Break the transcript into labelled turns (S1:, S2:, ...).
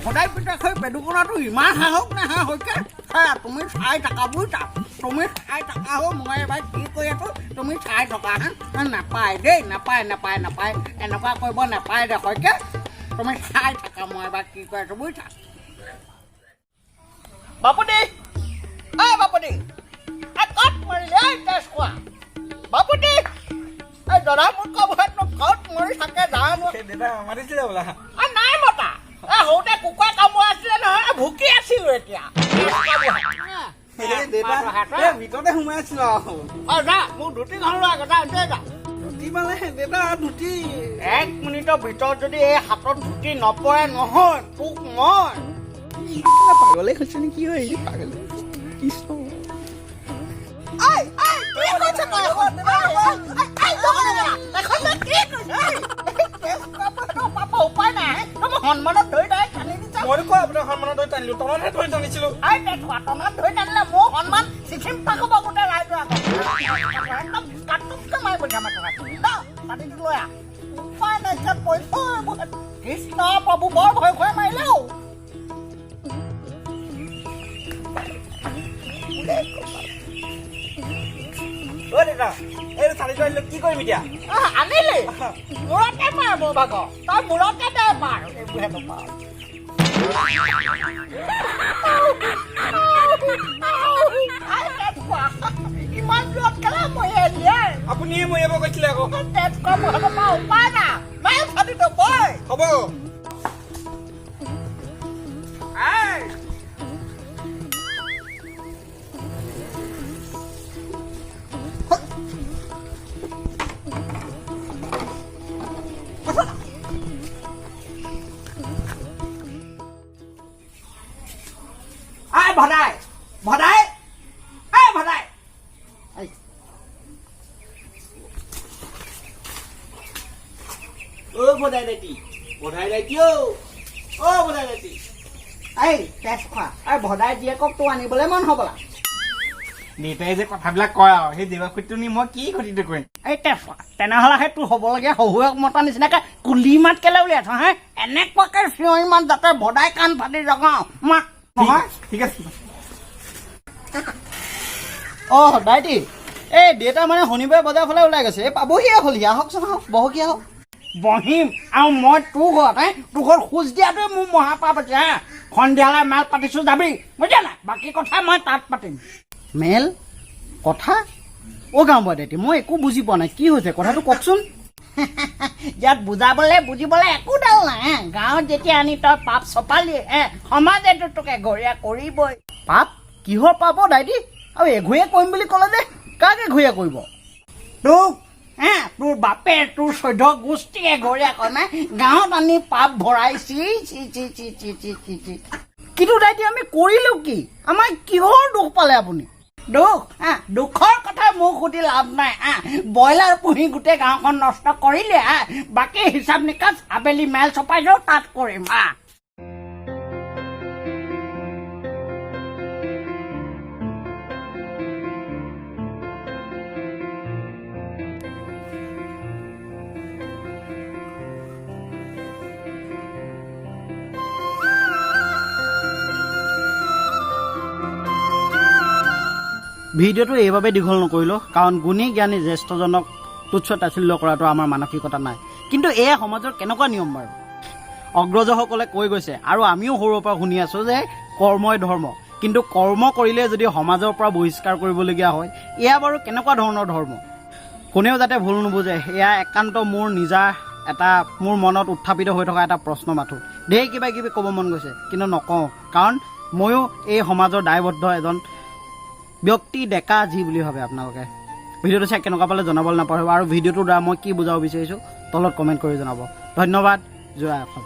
S1: সদায় পিঠা খাই পেদুকনাটো ইমান সাহস নাহা হৈছে তুমি চাই থাকা বুজিছা তুমি চাই থাকা মই এবাৰ কি কৈ আছো তুমি চাই থকা নাপায় দেই নাপায় এনেকুৱা কৰিব নাপায় দে হৈছে তুমি চাই থাকা মই এবাৰ কি কৈ আছো বুজিছা বাপুদি বাপুদি কত মৰিলে তেজ খোৱা বাপুদি দাদা মোক কবনো কত মৰি থাকে জানো
S2: দেউতা মাৰিছিলে বোলা
S1: নাই মতা সৰুতে কুকুৰা কামোৰা আছিলে নহয় ভুকি আছিলো এতিয়া
S2: ভিতৰতে সোমাই আছিলো
S1: যা মোক ধুতি ঘৰলৈ আগতে যা
S2: ধুতি মানে দেউতা ধুতি
S1: 1 মিনিটৰ ভিতৰত যদি এই হাতত ধুতি নপৰে নহয় তোক মই
S2: পাগলে হৈছে নেকি পাগলে কৃষ্ণ
S1: উপায় নাই সন্মানত ধৰি তাই টানি দিছা
S2: মই কোৱা আপোনাৰ সন্মানত ধৰি টানিলো তলতহে ধৰি টানিছিলো
S1: তলত ধৰি টানিলে মোৰ সন্মান চিঠিম পাক হ'ব গোটেই ৰাইজৰ আগত একদম কাটুককে মাৰি পঠিয়াম টানি দিলো উপায় নাই কৃষ্ণ প্ৰভু বৰ ভয় খুৱাই মাৰিলেও
S2: কি কৰিম এতিয়া
S1: আনিলি মূৰতে মাৰ মোৰ ভাগৰ তই মূৰতে দে মাৰ এইবোৰহে নপাৰ ইমান দূৰত কেলা মৰিয়াই দিয়ে
S2: আপুনিয়ে মৰিয়াব কৈছিলে আকৌ
S1: তেজ খোৱা মোৰ পৰা উপায় না মায়ে ফাটি নপয়
S2: হ'ব
S1: ভদাই
S2: বধাই দাইটি
S1: তেজ খোৱা ভদাই জীয়েকক তো আনিবলৈ মন হ'বলা
S2: দেউতাই যে কথাবিলাক কয় আৰু সেই দেৱাখুতিটো নি মই কি ক্ষতিটো কৰিম
S1: এই তেজ খোৱা তেনেহ'লে তোৰ হ'বলগীয়া শহুৱেক মতা নিচিনাকে কুলি মাত কেলে উলিয়াই থ এনেকুৱাকে চিঞৰি মাত যাতে ভদাই কাণ ফাটি জগাও মাত নহয়
S2: ঠিক আছে
S1: দাইটি এই দেউতা মানে শনিবাৰে বজাৰ ফালে ওলাই গৈছে এই পাবহিয়ে হ'লি আহকচোন আহক বহকি আহক বহিম আৰু মই তোৰ ঘৰত তোৰ ঘৰত খোজ দিয়াটোৱে মোৰ মহাপাপ আছে সন্ধিয়ালৈ মেল পাতিছোঁ যাবি বুজিছা নাই বাকী কথা মই তাত পাতিম মেল কথা গাঁও দাইটি মই একো বুজি পোৱা নাই কি হৈছে কথাটো কওকচোন ইয়াত বুজিবলৈ একো ডাল নাই গাঁৱত যেতিয়া আনি তই পাপ চপালি সমাজেতো তোকে ঘৰীয়া কৰিবই পাপ কিহৰ পাপ দাইটি আৰু এঘৰীয়া কৰিম বুলি ক'লে যে কাক এঘৰীয়া কৰিব তোক তোৰ বাপে তোৰ 14 গোষ্ঠীয়ে ঘৰীয়া কৰে নাই গাঁৱত আনি পাপ ভৰাইছি কিন্তু দাইটি আমি কৰিলো কি আমাৰ কিহৰ দুখ পালে আপুনি দুখৰ কথা মোক সুধি লাভ নাই ব্ৰইলাৰ পুহি গোটেই গাঁওখন নষ্ট কৰিলে বাকী হিচাপ নিকাচ আবেলি মেল চপাই যাওঁ তাত কৰিম ভিডিঅ'টো এইভাবে দীঘল নকৰিলোঁ কাৰণ গুণী জ্ঞানী জ্যেষ্ঠজনক তুচ্ছ তাচ্ছিল্য কৰাটো আমাৰ মানসিকতা নাই কিন্তু এয়া সমাজৰ কেনেকুৱা নিয়ম বাৰু অগ্ৰজসকলে কৈ গৈছে আৰু আমিও সৰুৰ পৰা শুনি আছোঁ যে কৰ্মই ধৰ্ম কিন্তু কৰ্ম কৰিলে যদি সমাজৰ পৰা বহিষ্কাৰ কৰিবলগীয়া হয় এয়া বাৰু কেনেকুৱা ধৰণৰ ধৰ্ম কোনেও যাতে ভুল নুবুজে এয়া একান্ত মোৰ নিজা এটা মোৰ মনত উত্থাপিত হৈ থকা এটা প্ৰশ্ন মাথো ঢেৰ কিবা কিবি ক'ব মন গৈছে কিন্তু নকওঁ কাৰণ ময়ো এই সমাজৰ দায়বদ্ধ এজন ব্যক্তি ডেকা যি বুলি ভাবে আপোনালোকে ভিডিঅ'টো চাই কেনেকুৱা পালে জনাবলৈ নাপাহৰিব আৰু ভিডিঅ'টোৰ দ্বাৰা মই কি বুজাব বিচাৰিছোঁ তলত কমেণ্ট কৰি জনাব ধন্যবাদ জয় অসম।